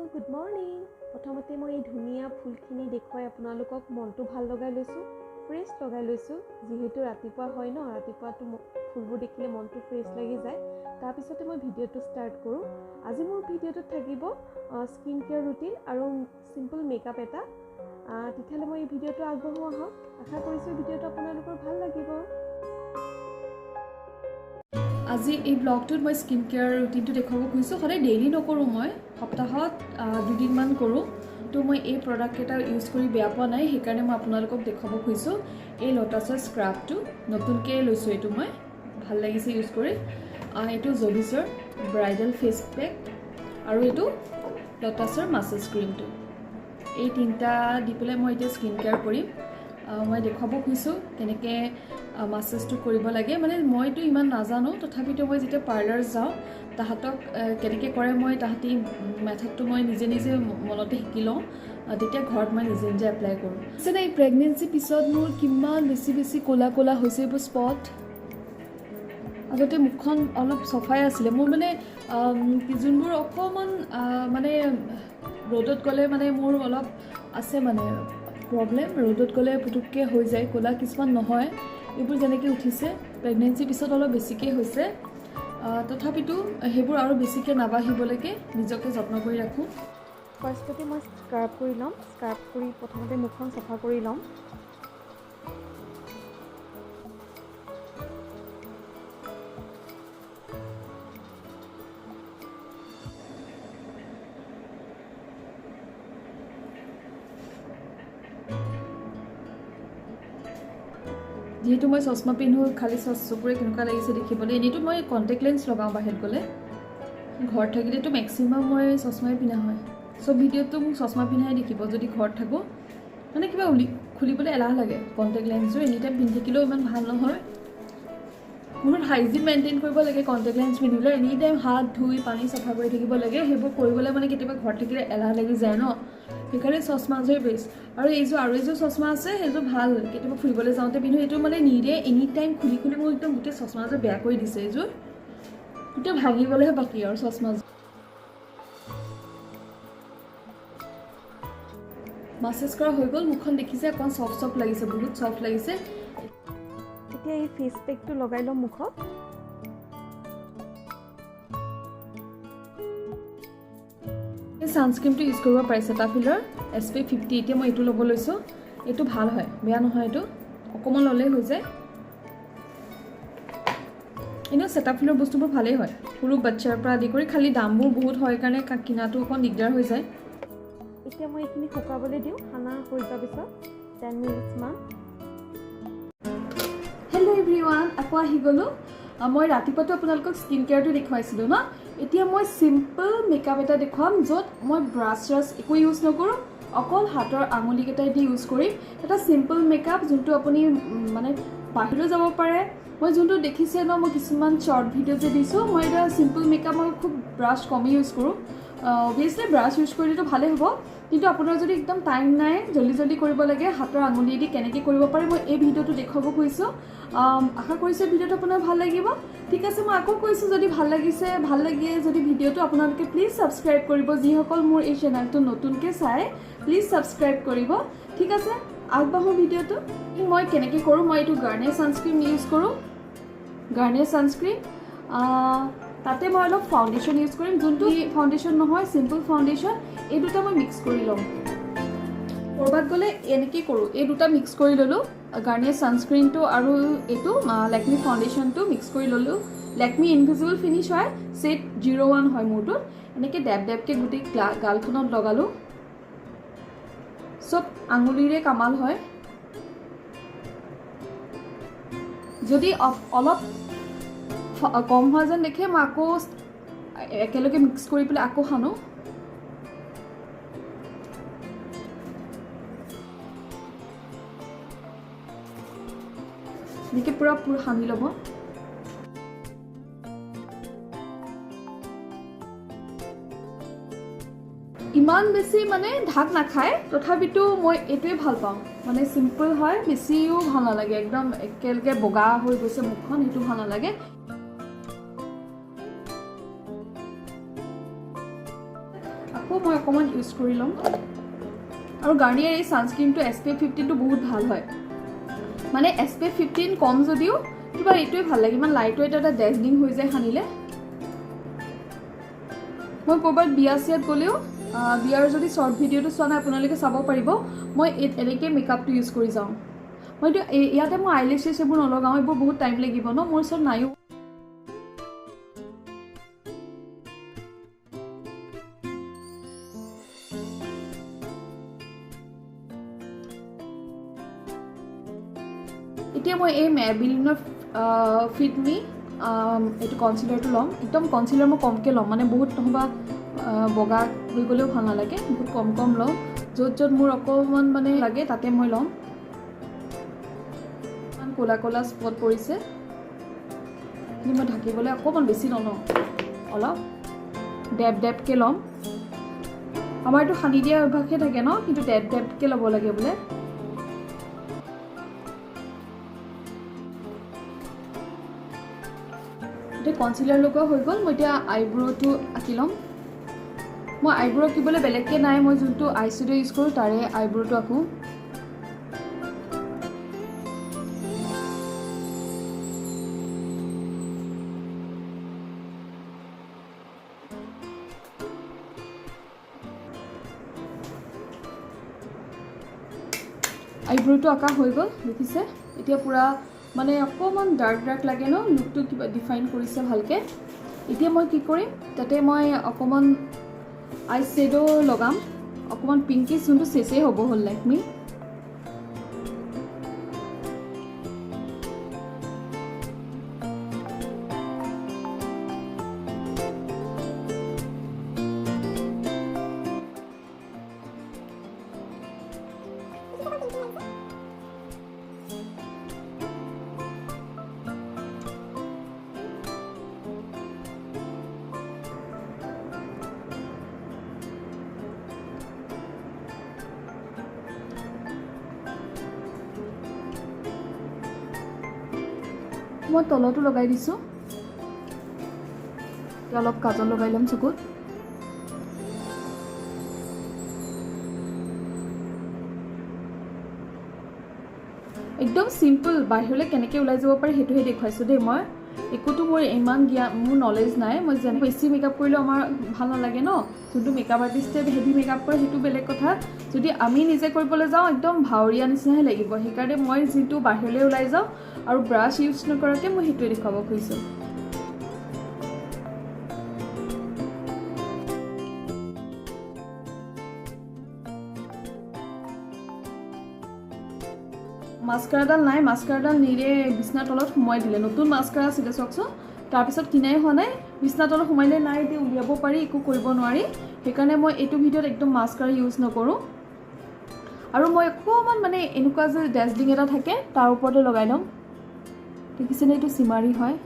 Good morning. প্ৰথমতে মই এই ধুনীয়া ফুলখিনি দেখুৱাই আপোনালোকক মনটো ভাল লগাই লৈছোঁ, ফ্ৰেছ লগাই লৈছোঁ। যিহেতু ৰাতিপুৱা হয় ন, ৰাতিপুৱাটো ফুলবোৰ দেখিলে মনটো ফ্ৰেছ লাগি যায়। তাৰপিছতে মই ভিডিঅ'টো ষ্টাৰ্ট কৰোঁ। আজি মোৰ ভিডিঅ'টোত থাকিব স্কিন কেয়াৰ ৰুটিন আৰু চিম্পল মেকআপ এটা। তেতিয়াহ'লে মই এই ভিডিঅ'টো আগবঢ়োৱা আহক। আশা কৰিছোঁ ভিডিঅ'টো আপোনালোকৰ ভাল লাগিব। আজি এই ব্লগটোত মই স্কিন কেয়াৰ ৰুটিনটো দেখুৱাব খুজিছোঁ। সদায় ডেইলি নকৰোঁ, মই সপ্তাহত 2 দিনমান কৰোঁ। তো মই এই প্ৰডাক্টকেইটা ইউজ কৰি বেয়া পোৱা নাই, সেইকাৰণে মই আপোনালোকক দেখুৱাব খুজিছোঁ। এই লটাছৰ স্ক্ৰাবটো নতুনকৈ লৈছোঁ, এইটো মই ভাল লাগিছে ইউজ কৰি। এইটো জভিছৰ ব্ৰাইডেল ফেচ পেক আৰু এইটো লটাছৰ মাছাজ ক্ৰীমটো। এই তিনিটা দি পেলাই মই এতিয়া স্কিন কেয়াৰ কৰিম। মই দেখুৱাব খুজিছোঁ কেনেকৈ মাছাজটো কৰিব লাগে। মানে মইতো ইমান নাজানো, তথাপিতো মই যেতিয়া পাৰ্লাৰ যাওঁ তাহাঁতক কেনেকৈ কৰে, মই তাহাঁতি মেথডটো মই নিজে নিজে মনতে শিকি লওঁ। তেতিয়া ঘৰত মই নিজে নিজে এপ্লাই কৰোঁ। যেনে এই প্ৰেগনেঞ্চি পিছত মোৰ কিমান বেছি ক'লা ক'লা হৈছে এইবোৰ স্পট। আগতে মুখখন অলপ চফাই আছিলে মোৰ, মানে যোনবোৰ অকণমান মানে ৰ'দত গ'লে মানে মোৰ অলপ আছে মানে প্ৰব্লেম। ৰ'দত গ'লে পুটুককৈ হৈ যায় ক'লা, কিছুমান নহয়। এইবোৰ যেনেকৈ উঠিছে প্ৰেগনেঞ্চিৰ পিছত অলপ বেছিকৈ হৈছে। তথাপিতো সেইবোৰ আৰু বেছিকৈ নাবাঢ়িবলৈকে নিজকে যত্ন কৰি ৰাখোঁ। ফাৰ্ষ্টতে মই স্ক্ৰাব কৰি ল'ম। স্ক্ৰাব কৰি প্ৰথমতে মুখখন চাফা কৰি ল'ম। যিহেতু মই চশমা পিন্ধোঁ, খালী চকুৰে কেনেকুৱা লাগিছে দেখিবলৈ। এনেইতো মই কণ্টেক্ট লেন্স লগাওঁ বাহিৰত গ'লে। ঘৰত থাকিলেতো মেক্সিমাম মই চশমাই পিন্ধা হয়। চব ভিডিঅ'টো মোক চশমা পিন্ধাই দেখিব যদি ঘৰত থাকোঁ। মানে কিবা খুলিবলৈ এলাহ লাগে কণ্টেক্ট লেন্সযোৰ। এনি টাইম পিন্ধি থাকিলেও ইমান ভাল নহয়। মোৰ হাইজিন মেইনটেইন কৰিব লাগে কণ্টেক্ট লেন্স পিন্ধিলে। এনি টাইম হাত ধুই পানী চাফা কৰি থাকিব লাগে। সেইবোৰ কৰিবলৈ মানে কেতিয়াবা ঘৰত থাকিলে এলাহ লাগি যায় ন, সেইকাৰণে চশমাযোৰে বেষ্ট। আৰু এযোৰ চশমা আছে, সেইযোৰ ভাল, কেতিয়াবা ফুৰিবলৈ যাওঁতে পিন্ধো। এইটো মানে নিদিয়ে, এনি টাইম খুলি মোৰ একদম গোটেই চশমাযোৰ বেয়া কৰি দিছে। এইযোৰ গোটেই ভাঙিবলৈহে বাকী আৰু চশমাযোৰ। মাছাজ কৰা হৈ গ'ল। মুখখন দেখিছে অকণ চফ্ট লাগিছে, বহুত চফ্ট লাগিছে। এতিয়া এই ফেচ পেকটো লগাই ল'ম মুখত। এই ছানস্ক্ৰীমটো ইউজ কৰিব পাৰে চেটাফিলৰ SPF 50। এতিয়া মই এইটো ল'ব লৈছোঁ। এইটো ভাল হয়, বেয়া নহয়। এইটো অকণমান ল'লেই হৈ যায়। এনেও চেটাফিলৰ বস্তুবোৰ ভালেই হয়, সৰু বাচ্ছাৰ পৰা আদি কৰি। খালী দামবোৰ বহুত হয় কাৰণে কিনাটো অকণ দিগদাৰ হৈ যায়। এতিয়া মই এইখিনি শুকাবলৈ দিওঁ। খানা হৈ যোৱাৰ পিছত 10 মিনিটছমান। হেল্ল' এভৰিৱান, আকৌ আহি গ'লোঁ। মই ৰাতিপুৱাটো আপোনালোকক স্কিন কেয়াৰটো দেখুৱাইছিলোঁ ন। এতিয়া মই চিম্পল মেকআপ এটা দেখুৱাম, য'ত মই ব্ৰাছ একো ইউজ নকৰোঁ, অকল হাতৰ আঙুলিকেইটাই দি ইউজ কৰিম। এটা চিম্পল মেকআপ, যোনটো আপুনি মানে বাহিৰলৈ যাব পাৰে। মই যোনটো দেখিছে ন, মই কিছুমান শ্বৰ্ট ভিডিঅ' যে দিছোঁ, মই এটা চিম্পল মেকআপ মই খুব ব্ৰাছ কমেই ইউজ কৰোঁ। অভিয়াছলি ব্ৰাছ ইউজ কৰিলেতো ভালেই হ'ব, কিন্তু আপোনাৰ যদি একদম টাইম নাই, জল্দি কৰিব লাগে, হাতৰ আঙুলিয়েদি কেনেকৈ কৰিব পাৰে মই এই ভিডিঅ'টো দেখুৱাব খুজিছোঁ। আশা কৰিছোঁ ভিডিঅ'টো আপোনাৰ ভাল লাগিব। ঠিক আছে, মই আকৌ কৈছোঁ, যদি ভাল লাগে যদি ভিডিঅ'টো আপোনালোকে প্লিজ ছাবস্ক্ৰাইব কৰিব। যিসকল মোৰ এই চেনেলটো নতুনকৈ চাই, প্লিজ ছাবস্ক্ৰাইব কৰিব। ঠিক আছে, আগবাঢ়োঁ ভিডিঅ'টো। মই কেনেকৈ কৰোঁ, মই এইটো গাৰ্নিয়াৰ ছানস্ক্ৰীম ইউজ কৰোঁ। গাৰ্নিয়াৰ ছানস্ক্ৰীম, তাতে মই অলপ ফাউণ্ডেশ্যন ইউজ কৰিম। যোনটো ফাউণ্ডেশ্যন নহয়, চিম্পল ফাউণ্ডেশ্যন। এই দুটা মই মিক্স কৰি ল'ম। ক'ৰবাত গ'লে এনেকৈ কৰোঁ, এই দুটা মিক্স কৰি ল'লোঁ। গাৰ্নিয়াৰ ছানস্ক্ৰীনটো আৰু এইটো লেকমি ফাউণ্ডেশ্যনটো মিক্স কৰি ল'লোঁ। লেকমি ইনভিজিবল ফিনিছ হয়, ছেট 01 হয় মোৰটোত। এনেকৈ ডেবকৈ গোটেই গালখনত লগালোঁ। চব আঙুলিৰে কামাল হয়। যদি অলপ কম হোৱা যেন দেখে, মই আকৌ একেলগে মিক্স কৰি পেলাই আকৌ সানো। এনেকৈ পূৰা সানি ল'ব। ইমান বেছি মানে ঢাক নাখায়, তথাপিতো মই এইটোৱে ভাল পাওঁ। মানে চিম্পল হয়, বেছিও ভাল নালাগে, একদম একেলগে বগা হৈ গৈছে মুখখন, সেইটো ভাল নালাগে। আকৌ আকৌ মই অকণমান ইউজ কৰি ল'ম। আৰু গাৰ্নিয়াৰ এই ছানস্ক্ৰীনটো SPF 15টো বহুত ভাল হয়, মানে SPF 15 কম যদিও কিবা এইটোৱে ভাল লাগে, ইমান লাইট ৱেইট এটা ডেজলিং হৈ যায় সানিলে। মই ক'ৰবাত বিয়া চিয়াত গ'লেও বিয়াৰ যদি শ্বৰ্ট ভিডিঅ'টো চোৱা নাই আপোনালোকে চাব পাৰিব, মই এনেকৈ মেকআপটো ইউজ কৰি যাওঁ। মইতো ইয়াতে মই আইলেছেছ এইবোৰ নলগাওঁ, এইবোৰ বহুত টাইম লাগিব ন, মোৰ ওচৰত নাইও। এতিয়া মই এই মেবিলিনৰ ফিট মি এইটো কনচিলাৰটো ল'ম। একদম কনচিলাৰ মই কমকৈ ল'ম, মানে বহুত নহ'বা বগা হৈ গ'লেও ভাল নালাগে, বহুত কম ল'ম। য'ত য'ত মোৰ অকণমান মানে লাগে তাতে মই ল'ম। ইমান ক'লা ক'লা স্পট পৰিছে, কিন্তু মই ঢাকিবলৈ অকণমান বেছি নলওঁ, অলপ ডেপকৈ ল'ম। আমাৰ এইটো সানি দিয়া অভ্যাসে থাকে ন, কিন্তু ডেপকৈ ল'ব লাগে বোলে। এতিয়া কনচিলাৰ লগোৱা হৈ গ'ল, মই এতিয়া আইব্ৰ'টো আঁকি ল'ম। মই আইব্ৰ' আঁকিবলৈ বেলেগকৈ নাই, মই যোনটো আইশ্বেড' ইউজ কৰোঁ তাৰে আইব্ৰ'টো আঁকোঁ। আইব্ৰ'টো আঁকা হৈ গ'ল, দেখিছে? এতিয়া পূৰা মানে অকণমান ডাৰ্ক লাগে ন, লুকটো কিবা ডিফাইন কৰিছে ভালকৈ। এতিয়া মই কি কৰিম, তাতে মই অকণমান আইশ্বেড' লগাম, অকণমান পিংকিছ, যোনটো চেচেই হ'ব হ'ল লেকমি। মই তলতো লগাই দিছোঁ, অলপ কাজল লগাই ল'ম চকুত। একদম চিম্পল, বাহিৰলৈ কেনেকৈ ওলাই যাব পাৰি সেইটোহে দেখুৱাইছোঁ দেই। মই একোতো মোৰ ইমান মোৰ নলেজ নাই, মই যেনে বেছি মেকআপ কৰিলেও আমাৰ ভাল নালাগে ন। যোনটো মেকআপ আৰ্টিষ্টে হেভি মেকআপ কৰে সেইটো বেলেগ কথা, যদি আমি নিজে কৰিবলৈ যাওঁ একদম ভাৱৰীয়া নিচিনাহে লাগিব। সেইকাৰণে মই যিটো বাহিৰলৈ ওলাই যাওঁ আৰু ব্ৰাছ ইউজ নকৰাকৈ মই সেইটোৱে দেখুৱাব খুজিছোঁ। মাস্কাৰাডাল নাই, মাস্কাৰাডাল নিৰে বিছনাৰ তলত সোমাই দিলে। নতুন মাস্কাৰা আছিলে চাওকচোন, তাৰপিছত কিনাই হোৱা নাই, বিছনাৰ তলত সোমাইলে নাই, এতিয়া উলিয়াব পাৰি, একো কৰিব নোৱাৰি। সেইকাৰণে মই এইটো ভিডিঅ'ত একদম মাস্কাৰা ইউজ নকৰোঁ। আৰু মই অকণমান মানে এনেকুৱা যে ডেজলিং এটা থাকে তাৰ ওপৰতে লগাই ল'ম। দেখিছেনে, এইটো চিমাৰী হয়।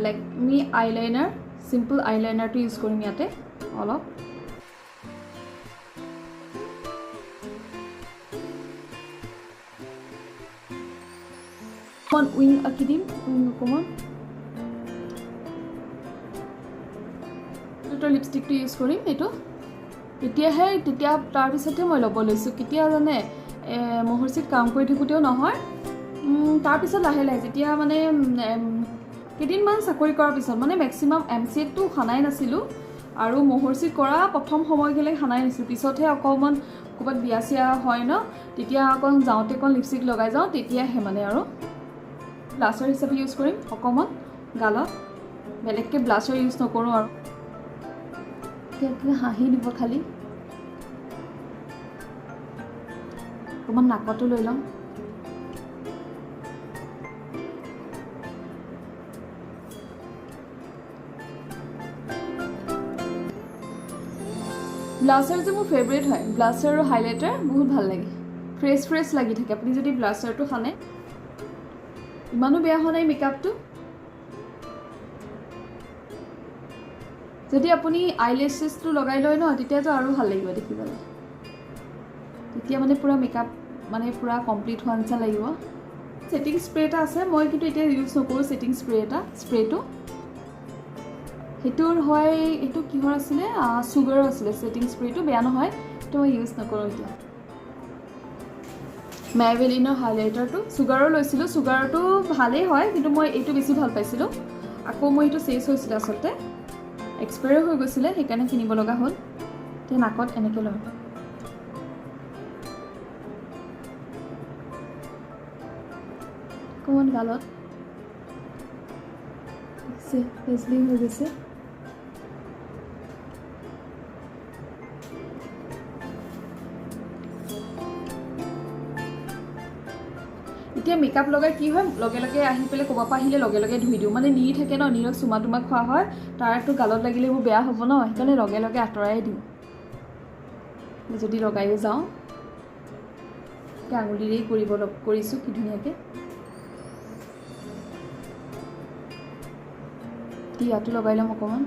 লেকমি আইলাইনাৰ, চিম্পল আইলাইনাৰটো ইউজ কৰিম ইয়াতে অলপ। অকণমান উইং আঁকি দিম, অকণমান লিপষ্টিকটো ইউজ কৰিম এইটো। তেতিয়া তাৰপিছতহে মই ল'ব লৈছোঁ। কেতিয়া জানে, মহৰ্ষিত কাম কৰি থাকোঁতেও নহয়, তাৰপিছত লাহে লাহে যেতিয়া মানে কেইদিনমান চাকৰি কৰাৰ পিছত, মানে মেক্সিমাম MCAটো সানাই নাছিলোঁ আৰু মহৰ্ষিত কৰা প্ৰথম সময়খিনিলৈ সানাই নাছিলোঁ। পিছতহে অকণমান ক'ৰবাত বিয়া চিয়া হয় ন, তেতিয়া অকণ যাওঁতে অকণ লিপষ্টিক লগাই যাওঁ, তেতিয়াহে মানে আৰু ব্লাছাৰ হিচাপে ইউজ কৰিম অকণমান গালত, বেলেগকৈ ব্লাছাৰ ইউজ নকৰোঁ। আৰু হাঁহি দিব খালি, অকণমান নাকতো লৈ ল'ম। ব্লাছাৰ যে মোৰ ফেভৰেট হয়, ব্লাছাৰ আৰু হাইলাইটাৰ বহুত ভাল লাগে, ফ্ৰেছ লাগি থাকে। আপুনি যদি ব্লাছাৰটো সানে, ইমানো বেয়া হোৱা নাই মেকআপটো। যদি আপুনি আইলেছেছটো লগাই লয় ন তেতিয়াতো আৰু ভাল লাগিব দেখিবলৈ তেতিয়া মানে পুৰা মেকআপ মানে পুৰা কমপ্লিট হোৱা নিচিনা লাগিব সেটিং স্প্ৰে এটা আছে মই কিন্তু এতিয়া ইউজ নকৰোঁ সেটিং স্প্ৰেটো সেইটোৰ হয় এইটো কিহৰ আছিলে চুগাৰৰ আছিলে সেটিং স্প্ৰেটো বেয়া নহয় তো মই ইউজ নকৰোঁ এতিয়া মেভেলিনৰ হাইলাইটাৰটো চুগাৰৰ লৈছিলোঁ চুগাৰটো ভালেই হয় কিন্তু মই এইটো বেছি ভাল পাইছিলোঁ আকৌ মই এইটো চেছ হৈছিলে আচলতে এক্সপায়াৰ হৈ গৈছিলে সেইকাৰণে কিনিব লগা হ'ল এতিয়া নাকত এনেকৈ লওঁ অকণমান গালত ফেচলিং হৈ গৈছে এতিয়া মেকআপ লগাই কি হয় লগে লগে আহি পেলাই ক'ৰবাৰ পৰা আহিলে লগে লগে ধুই দিওঁ মানে নি থাকে ন নিৰক চুমা তোমাক খোৱা হয় তাৰটো গালত লাগিলে এইবোৰ বেয়া হ'ব ন সেইকাৰণে লগে লগে আঁতৰাই দিওঁ যদি লগায়ো যাওঁ আঙুলিৰেই কৰিছোঁ কি ধুনীয়াকৈ ইয়াতো লগাই ল'ম অকণমান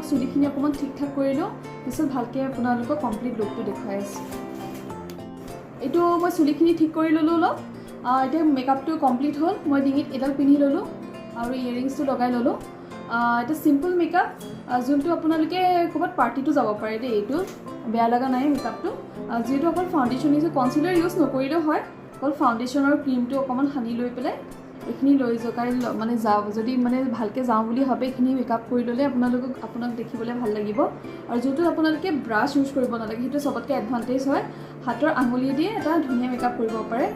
চুলিখিনি অকণমান ঠিক ঠাক কৰি লওঁ পিছত ভালকৈ আপোনালোকক কমপ্লিট লুকটো দেখুৱাই আছোঁ এইটো মই চুলিখিনি ঠিক কৰি ল'লোঁ অলপ এতিয়া মেকআপটো কমপ্লিট হ'ল মই ডিঙিত এডাল পিন্ধি ল'লোঁ আৰু ইয়েৰিংছটো লগাই ল'লোঁ এটা চিম্পল মেকআপ যোনটো আপোনালোকে ক'ৰবাত পাৰ্টিটো যাব পাৰে দেই এইটো বেয়া লগা নাই মেকআপটো যিহেতু অকল ফাউণ্ডেশ্যন ইউজ কনচিলাৰ ইউজ নকৰিলেও হয় অকল ফাউণ্ডেশ্যনৰ ক্ৰীমটো অকণমান সানি লৈ পেলাই এইখিনি লৈ জকাই মানে যাওঁ যদি মানে ভালকৈ যাওঁ বুলি ভাবে এইখিনি মেকআপ কৰি ল'লে আপোনাক দেখিবলৈ ভাল লাগিব আৰু যোনটো আপোনালোকে ব্ৰাছ ইউজ কৰিব নালাগে সেইটো চবতকৈ এডভান্টেজ হয় হাতৰ আঙুলি দিয়ে এটা ধুনীয়া মেকআপ কৰিব পাৰে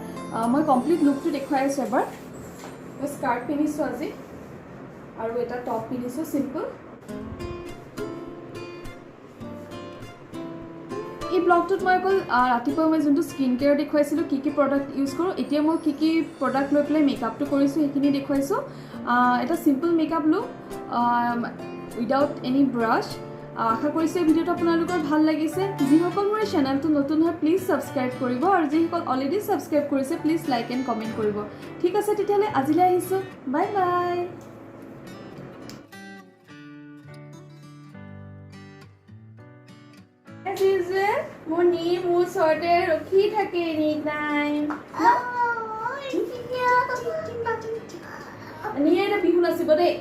মই কমপ্লিট লুকটো দেখুৱাই আছোঁ এবাৰ মই স্কাৰ্ট পিন্ধিছোঁ আজি আৰু এটা টপ পিন্ধিছোঁ চিম্পল এই ব্লগটোত মই অকল ৰাতিপুৱা মই যোনটো স্কিন কেয়াৰ দেখুৱাইছিলোঁ কি কি প্ৰডাক্ট ইউজ কৰোঁ এতিয়া মই কি কি প্ৰডাক্ট লৈ পেলাই মেকআপটো কৰিছোঁ সেইখিনি দেখুৱাইছোঁ এটা simple makeup look without any brush আশা কৰিছোঁ এই ভিডিঅ'টো আপোনালোকৰ ভাল লাগিছে যিসকল মোৰ এই চেনেলটো নতুন হয় প্লিজ ছাবস্ক্ৰাইব কৰিব আৰু যিসকল অলৰেডি ছাবস্ক্ৰাইব কৰিছে প্লিজ লাইক এণ্ড কমেণ্ট কৰিব ঠিক আছে তেতিয়াহ'লে আজিলৈ আহিছোঁ বাই বাই মোৰ ওচৰতে ৰখি থাকে এটা বিহু নাচিব দেই